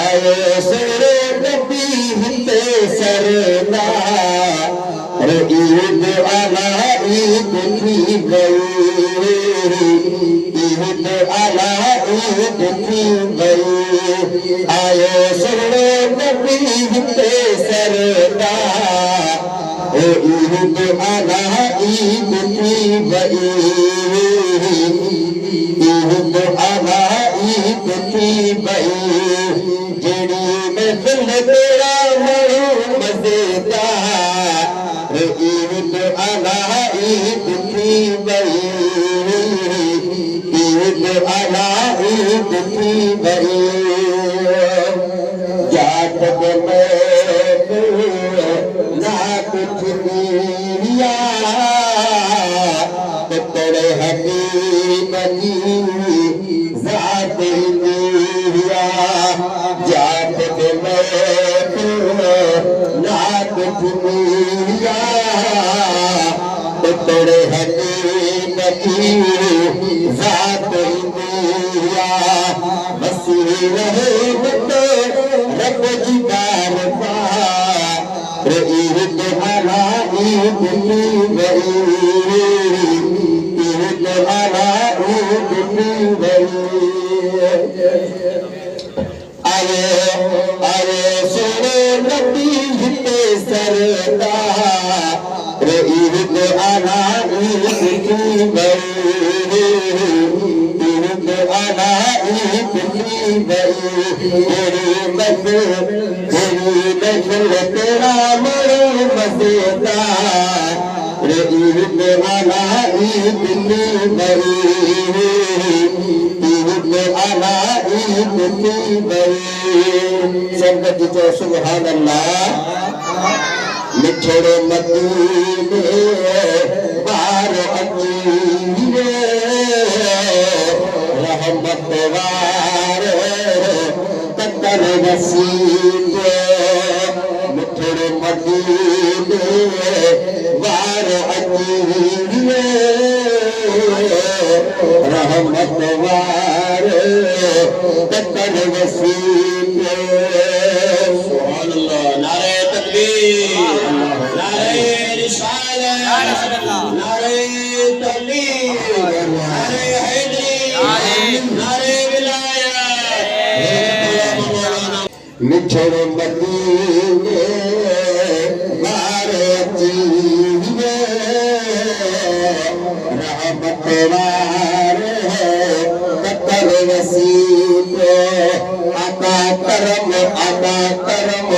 आए सोरे नबी हिते सरदार ईद आला ईद थी गई ईद आला ईद थी गई आए सोरे नबी हिते सरदार ईद आला ईद थी गई ईद आला ईद थी गई जेड़ी महफिल तेरा मरो मजेदार ईद आला ईद थी गई ईद आला ईद थी गई जात में ना कुछ दिया तेरे हबीब की ज़ात दिया जात में ना कुछ दिया तेरे हबीब की ज़ात दिया बसी रहे तो रब की बार बार ईद आला ईद थी गई ईद आला ईद थी गई आए आए सोने नबी हिते सरदार ईद आला ईद थी गई ईद आला ईद थी गई तेरी महफिल तेरा मरो मजेदार ईद आला ईद थी गई ईद आला ईद थी गई संगत जो सुभान अल्लाह मिठड़े मदीने बार अजीने रहमत वारे तकर नसीब मिठड़े मदीने बार अजीने रहमत वारे तकर नसीब सुभान अल्लाह नारे तकबीर नारे रिसालत नारे तकबीर नारे हैदरी नारे विलायत मिठड़े मदीने बारे जीवे रहमत वारे तकर नसीब आता करम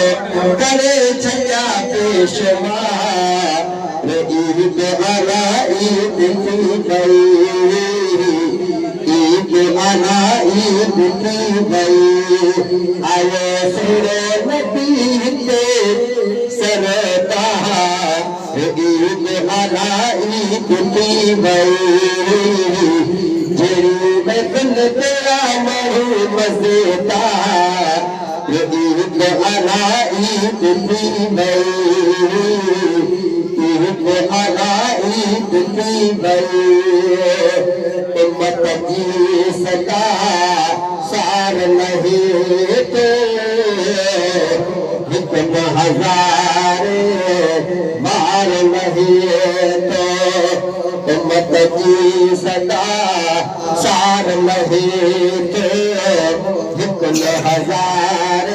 करे छया पेशवार ईद आला ईद थी गई ईद आला ईद थी गई आए सोरे नबी हिते सरदार ईद आला ईद थी गई जेड़ी महफिल तेरा मरो मजेदार ईद आला ईद थी गई ईद आला ईद थी गई उम्मत की सदा सार नहीं तो हुक्म हजार मार नहीं तो उम्मत की सदा सार नहीं तो हुक्म हजार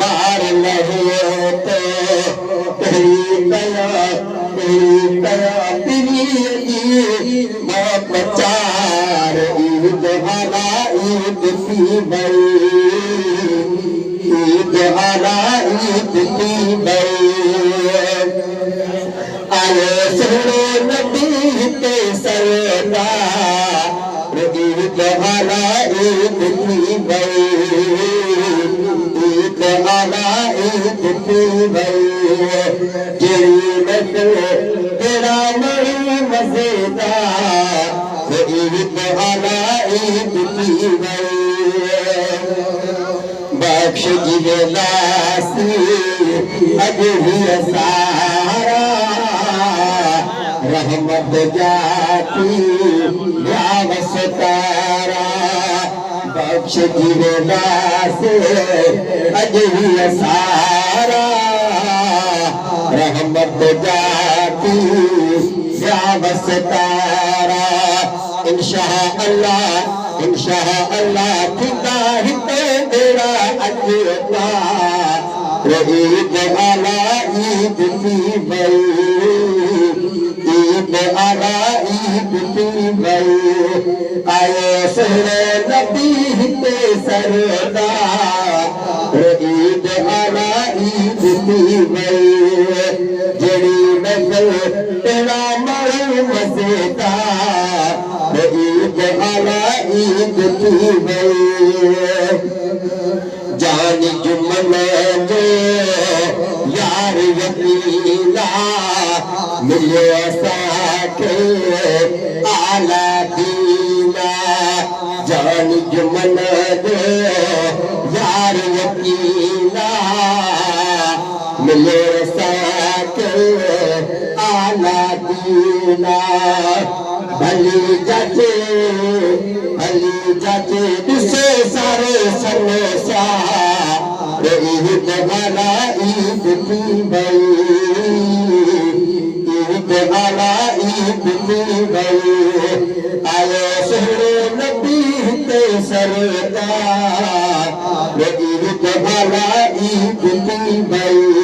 मार नहीं तो तेरी दया तेरी मचार ईद आला ईद थी गई ईद आला ईद थी गई आए सोने नबी हिते सरदार ईद आला ईद थी गई ईद आला ईद थी गई जेड़ी महफिल तेरा मरो मजेदार ईद आला ईद थी गई बख्श जिवे नासी अजही सारा रहमत जाती या वसता शजीरे से अजही सारा रहमत जाती व्यावस तारा इंशा अल्लाह थींदा हिते बेड़ा अजता ईद आला ईद थी वई ईद आला ईद थी वई आयो सोहणे नबी हिते सरदार ईद आला ईद थी वई जड़ी महफिल तेरा माण्हू मज़ेदार ईद आला ईद थी वई जान जुमन जो यार यकीला मिलियो असांखे आला दीना जान जुमन जो यार यकीला मिलियो असांखे आला दीना भली जाचे ॾिसे सारे सनोसा ईद आला ईद थी वई ईद आला ईद थी वई आयो सोहणे नबी हिते सरदार ईद आला ईद थी वई